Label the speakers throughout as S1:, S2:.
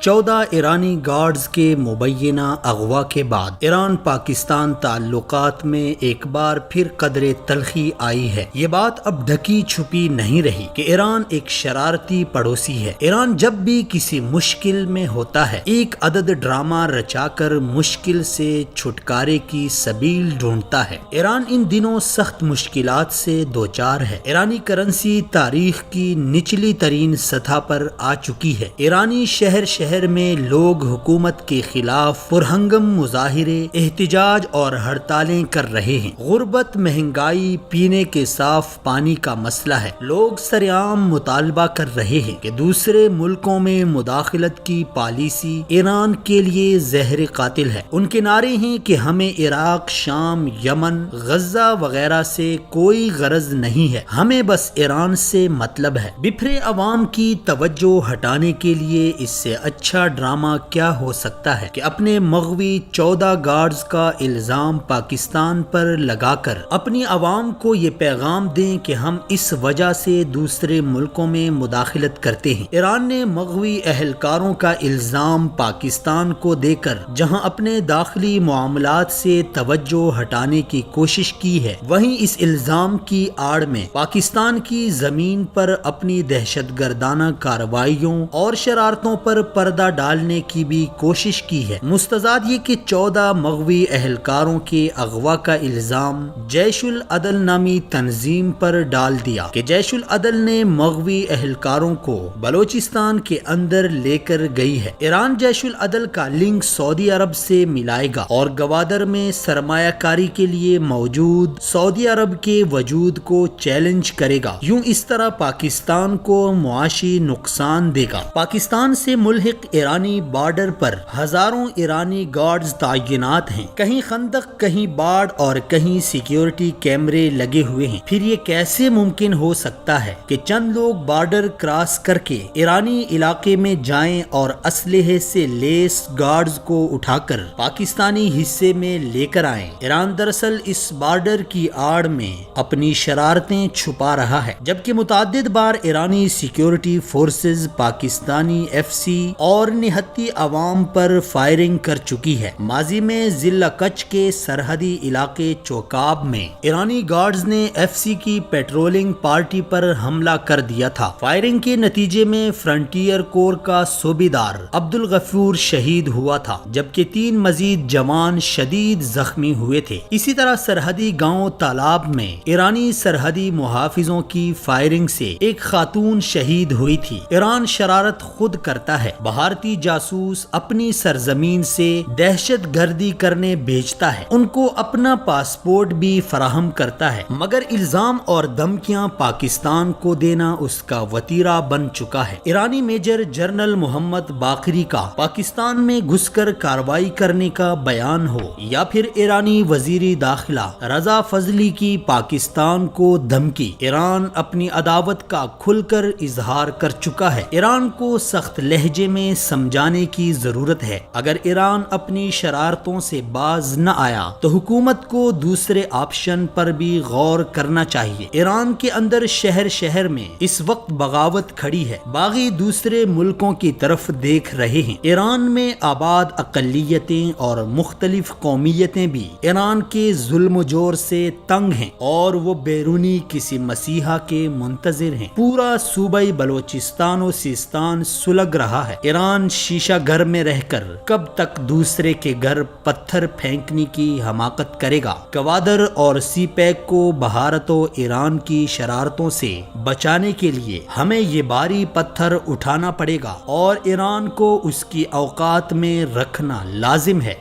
S1: 14 ایرانی گارڈز کے مبینہ اغوا کے بعد ایران پاکستان تعلقات میں ایک بار پھر قدر تلخی آئی ہے۔ یہ بات اب ڈھکی چھپی نہیں رہی کہ ایران ایک شرارتی پڑوسی ہے۔ ایران جب بھی کسی مشکل میں ہوتا ہے ایک عدد ڈرامہ رچا کر مشکل سے چھٹکارے کی سبیل ڈھونڈتا ہے۔ ایران ان دنوں سخت مشکلات سے دوچار ہے۔ ایرانی کرنسی تاریخ کی نچلی ترین سطح پر آ چکی ہے۔ ایرانی شہر میں لوگ حکومت کے خلاف پرہنگم مظاہرے، احتجاج اور ہڑتالیں کر رہے ہیں۔ غربت، مہنگائی، پینے کے صاف پانی کا مسئلہ ہے۔ لوگ سرعام مطالبہ کر رہے ہیں کہ دوسرے ملکوں میں مداخلت کی پالیسی ایران کے لیے زہر قاتل ہے۔ ان کے نعرے ہیں کہ ہمیں عراق، شام، یمن، غزہ وغیرہ سے کوئی غرض نہیں ہے، ہمیں بس ایران سے مطلب ہے۔ بپھرے عوام کی توجہ ہٹانے کے لیے اس سے اچھا ڈرامہ کیا ہو سکتا ہے کہ اپنے مغوی 14 گارڈز کا الزام پاکستان پر لگا کر اپنی عوام کو یہ پیغام دیں کہ ہم اس وجہ سے دوسرے ملکوں میں مداخلت کرتے ہیں۔ ایران نے مغوی اہلکاروں کا الزام پاکستان کو دے کر جہاں اپنے داخلی معاملات سے توجہ ہٹانے کی کوشش کی ہے، وہیں اس الزام کی آڑ میں پاکستان کی زمین پر اپنی دہشت گردانہ کارروائیوں اور شرارتوں پر پردہ ڈالنے کی بھی کوشش کی ہے۔ مستزاد یہ کہ 14 مغوی اہلکاروں کے اغوا کا الزام جیش العدل نامی تنظیم پر ڈال دیا کہ جیش العدل نے مغوی اہلکاروں کو بلوچستان کے اندر لے کر گئی ہے۔ ایران جیش العدل کا لنک سعودی عرب سے ملائے گا اور گوادر میں سرمایہ کاری کے لیے موجود سعودی عرب کے وجود کو چیلنج کرے گا۔ یوں اس طرح پاکستان کو معاشی نقصان دے گا۔ پاکستان سے ملحق ایرانی بارڈر پر ہزاروں ایرانی گارڈز تعینات ہیں، کہیں خندق، کہیں باڑ اور کہیں سیکیورٹی کیمرے لگے ہوئے ہیں۔ پھر یہ کیسے ممکن ہو سکتا ہے کہ چند لوگ بارڈر کراس کر کے ایرانی علاقے میں جائیں اور اسلحے سے لیس گارڈز کو اٹھا کر پاکستانی حصے میں لے کر آئیں؟ ایران دراصل اس بارڈر کی آڑ میں اپنی شرارتیں چھپا رہا ہے، جبکہ متعدد بار ایرانی سیکیورٹی فورسز پاکستانی ایف سی اور نہتی عوام پر فائرنگ کر چکی ہے۔ ماضی میں ضلع کچھ کے سرحدی علاقے چوکاب میں ایرانی گارڈز نے ایف سی کی پیٹرولنگ پارٹی پر حملہ کر دیا تھا۔ فائرنگ کے نتیجے میں فرنٹیئر کور کا صوبیدار عبدالغفور شہید ہوا تھا، جبکہ 3 مزید جوان شدید زخمی ہوئے تھے۔ اسی طرح سرحدی گاؤں تالاب میں ایرانی سرحدی محافظوں کی فائرنگ سے ایک خاتون شہید ہوئی تھی۔ ایران شرارت خود کرتا ہے۔ بھارتی جاسوس اپنی سرزمین سے دہشت گردی کرنے بھیجتا ہے، ان کو اپنا پاسپورٹ بھی فراہم کرتا ہے، مگر الزام اور دھمکیاں پاکستان کو دینا اس کا وتیرہ بن چکا ہے۔ ایرانی میجر جنرل محمد باقری کا پاکستان میں گھس کر کارروائی کرنے کا بیان ہو، یا پھر ایرانی وزیر داخلہ رضا فضلی کی پاکستان کو دھمکی، ایران اپنی عداوت کا کھل کر اظہار کر چکا ہے۔ ایران کو سخت لہجے میں سمجھانے کی ضرورت ہے۔ اگر ایران اپنی شرارتوں سے باز نہ آیا تو حکومت کو دوسرے آپشن پر بھی غور کرنا چاہیے۔ ایران کے اندر شہر میں اس وقت بغاوت کھڑی ہے، باغی دوسرے ملکوں کی طرف دیکھ رہے ہیں۔ ایران میں آباد اقلیتیں اور مختلف قومیتیں بھی ایران کے ظلم و جور سے تنگ ہیں اور وہ بیرونی کسی مسیحا کے منتظر ہیں۔ پورا صوبہ بلوچستان و سیستان سلگ رہا ہے۔ ایران شیشہ گھر میں رہ کر کب تک دوسرے کے گھر پتھر پھینکنے کی حماقت کرے گا؟ گوادر اور سی پیک کو بھارت و ایران کی شرارتوں سے بچانے کے لیے ہمیں یہ بھاری پتھر اٹھانا پڑے گا اور ایران کو اس کی اوقات میں رکھنا لازم ہے۔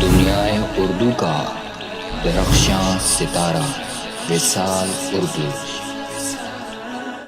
S2: دنیائے اردو کا درخشاں ستارہ وصال اردو۔